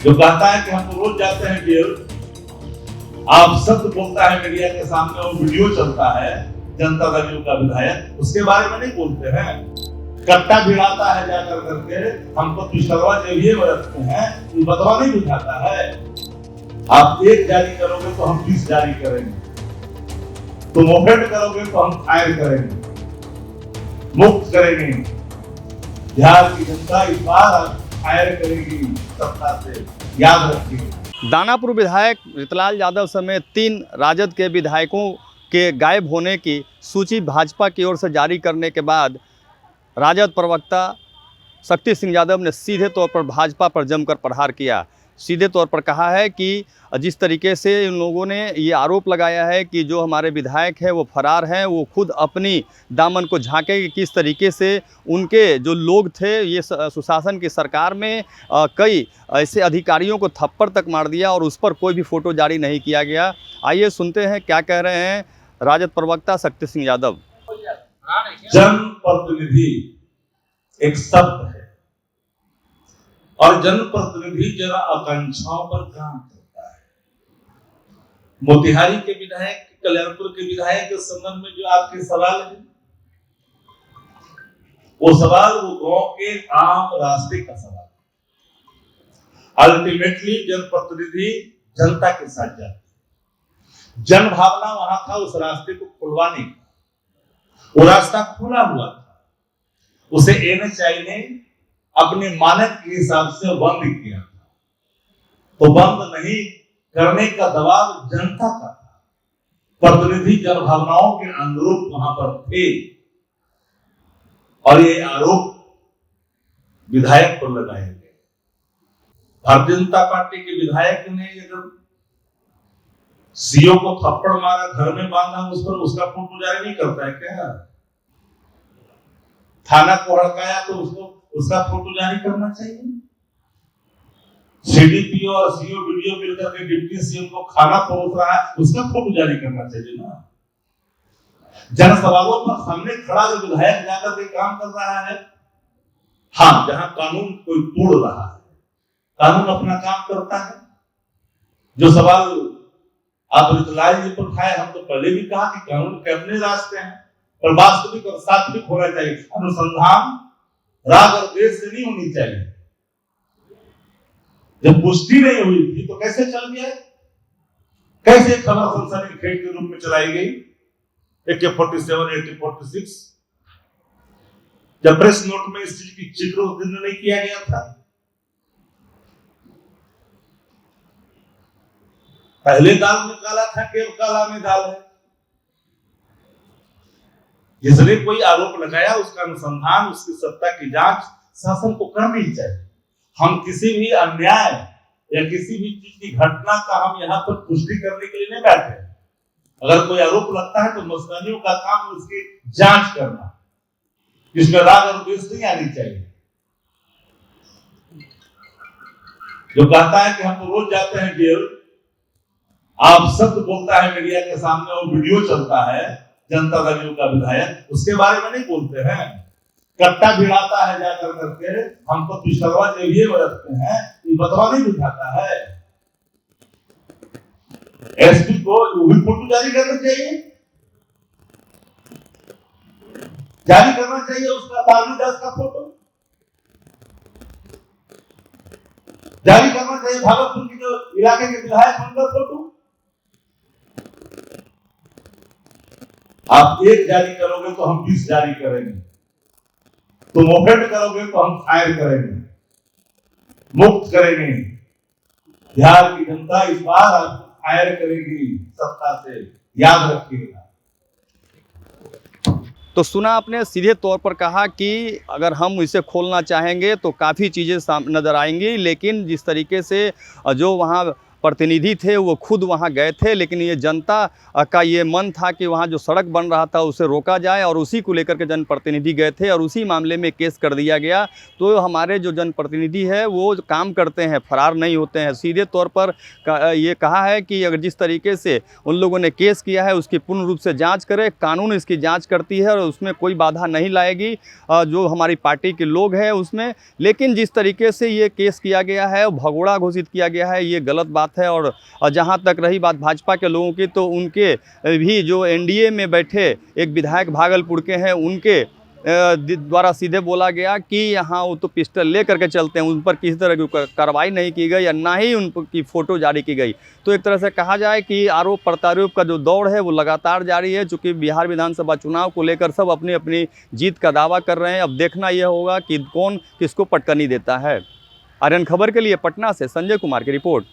जो कहता है कि हम तो रोज जाते हैं जेल, आप शब्द बोलता है मीडिया के सामने और वीडियो चलता है जनता दल का विधायक, उसके बारे में नहीं बोलते हैं। कट्टा भिड़ाता है जाकर करके, हमको पिछड़वा जेबिए बरतते हैं, ये बदवा नहीं बुझाता है। आप एक जारी करोगे तो हम 20 जारी करेंगे, तुम ओफेंड करोगे तो हम फायर करेंगे, मुक्त करेंगे। बिहार की जनता इस बार फायर करेगी सत्ता से, याद रखिए। दानापुर विधायक रितलाल यादव समेत 3 राजद के विधायकों के गायब होने की सूची भाजपा की ओर से जारी करने के बाद राजद प्रवक्ता शक्ति सिंह यादव ने सीधे तौर पर भाजपा पर जमकर प्रहार किया। सीधे तौर पर कहा है कि जिस तरीके से इन लोगों ने ये आरोप लगाया है कि जो हमारे विधायक हैं वो फरार हैं, वो खुद अपनी दामन को झांके कि किस तरीके से उनके जो लोग थे ये सुशासन की सरकार में कई ऐसे अधिकारियों को थप्पड़ तक मार दिया और उस पर कोई भी फ़ोटो जारी नहीं किया गया। आइए सुनते हैं क्या कह रहे हैं राजद प्रवक्ता शक्ति सिंह यादव। जनप्रतिनिधि एक शब्द है और जनप्रतिनिधि जरा आकांक्षाओं पर काम करता है। मोतिहारी के विधायक, कल्याणपुर के विधायक के संबंध में जो आपके सवाल है, वो सवाल वो गांव के आम रास्ते का सवाल है। अल्टीमेटली जनप्रतिनिधि जनता के साथ जाते, जन भावना वहां था उस रास्ते को खुलवाने का। वो रास्ता खुला हुआ था, उसे एनएचआई ने अपने मानक के हिसाब से बंद किया था, तो बंद नहीं करने का दबाव जनता का था। प्रतिनिधि जनभावनाओं के अनुरूप वहां पर थे और ये आरोप विधायक पर लगाए गए। भारतीय जनता पार्टी के विधायक ने अगर सीओ को थप्पड़ मारा, घर में बांधा, उस पर उसका फोटो जारी नहीं करता है क्या? थाना को हड़काया तो उसका फोटो जारी करना चाहिए। सीडीपीओ और सीओ वीडियो मिलकर के डिप्टी सीएम को खाना परोस रहा है, उसका फोटो जारी करना चाहिए ना। जन सवालों पर सामने खड़ा जो विधायक जाकर के काम कर रहा है, हाँ, जहां कानून कोई तोड़ रहा है, कानून अपना काम करता है। जो सवाल आप रितलाल जी पर उठाए, हम तो पहले भी कहा कि कानून के अपने रास्ते हैं, पर वास्तविक और सात्विक होना चाहिए। अनुसंधान राग और द्वेष से नहीं होनी चाहिए। जब पुष्टि नहीं हुई थी तो कैसे चल गया? कैसे खबर सनसनीखेज के रूप में चलाई गई? AK-47, AK-46, जब प्रेस नोट में इस चीज की जिक्र उस दिन नहीं किया गया था। पहले दाल में काला था, केवल काला में दाल है। जिसने कोई आरोप लगाया उसका अनुसंधान, उसकी सत्ता की जांच शासन को करनी चाहिए। हम किसी भी अन्याय या किसी भी चीज की घटना का हम यहाँ पर पुष्टि करने के लिए नहीं बैठे। अगर कोई आरोप लगता है तो मसनदियों का काम उसकी जांच करना, जिसमें राग और द्वेष नहीं आनी चाहिए। जो कहता है कि हम तो रोज जाते हैं जेल, आप शब्द बोलता है मीडिया के सामने और वीडियो चलता है जनता दल का विधायक, उसके बारे में नहीं बोलते हैं। कट्टा भिड़ाता है जाकर करके, हमको पिछड़वा जेबिए बरतते हैं, ये बदवा नहीं बुझाता है। एसपी को वही फोटो जारी करना चाहिए, जारी करना चाहिए उसका दास का फोटो जारी करना चाहिए, भागलपुर की जो इलाके के विधायक उनका फोटो। आप एक जारी करोगे तो हम 20 जारी करेंगे, तुम ओफेंड करोगे तो हम फायर करेंगे, मुक्त करेंगे। बिहार की जनता इस बार फायर करेगी सत्ता से, याद रखिएगा। तो सुना आपने, सीधे तौर पर कहा कि अगर हम इसे खोलना चाहेंगे तो काफ़ी चीज़ें नज़र आएंगी, लेकिन जिस तरीके से जो वहाँ प्रतिनिधि थे वो खुद वहाँ गए थे, लेकिन ये जनता का ये मन था कि वहाँ जो सड़क बन रहा था उसे रोका जाए और उसी को लेकर के जनप्रतिनिधि गए थे और उसी मामले में केस कर दिया गया। तो हमारे जो जनप्रतिनिधि है वो काम करते हैं, फरार नहीं होते हैं। सीधे तौर पर ये कहा है कि अगर जिस तरीके से उन लोगों ने केस किया है उसकी पूर्ण रूप से जांच करे, कानून इसकी जांच करती है और उसमें कोई बाधा नहीं लाएगी जो हमारी पार्टी के लोग हैं उसमें। लेकिन जिस तरीके से ये केस किया गया है, भगोड़ा घोषित किया गया है, ये गलत बात है। और जहाँ तक रही बात भाजपा के लोगों की, तो उनके भी जो एनडीए में बैठे एक विधायक भागलपुर के हैं, उनके द्वारा सीधे बोला गया कि यहाँ वो तो पिस्टल ले करके चलते हैं, उन पर किसी तरह की कार्रवाई नहीं की गई या ना ही उनकी फ़ोटो जारी की गई। तो एक तरह से कहा जाए कि आरोप प्रत्यारोप का जो दौर है वो लगातार जारी है। चूँकि बिहार विधानसभा चुनाव को लेकर सब अपनी अपनी जीत का दावा कर रहे हैं। अब देखना यह होगा कि कौन किसको पटकनी देता है। आर्यन खबर के लिए पटना से संजय कुमार की रिपोर्ट।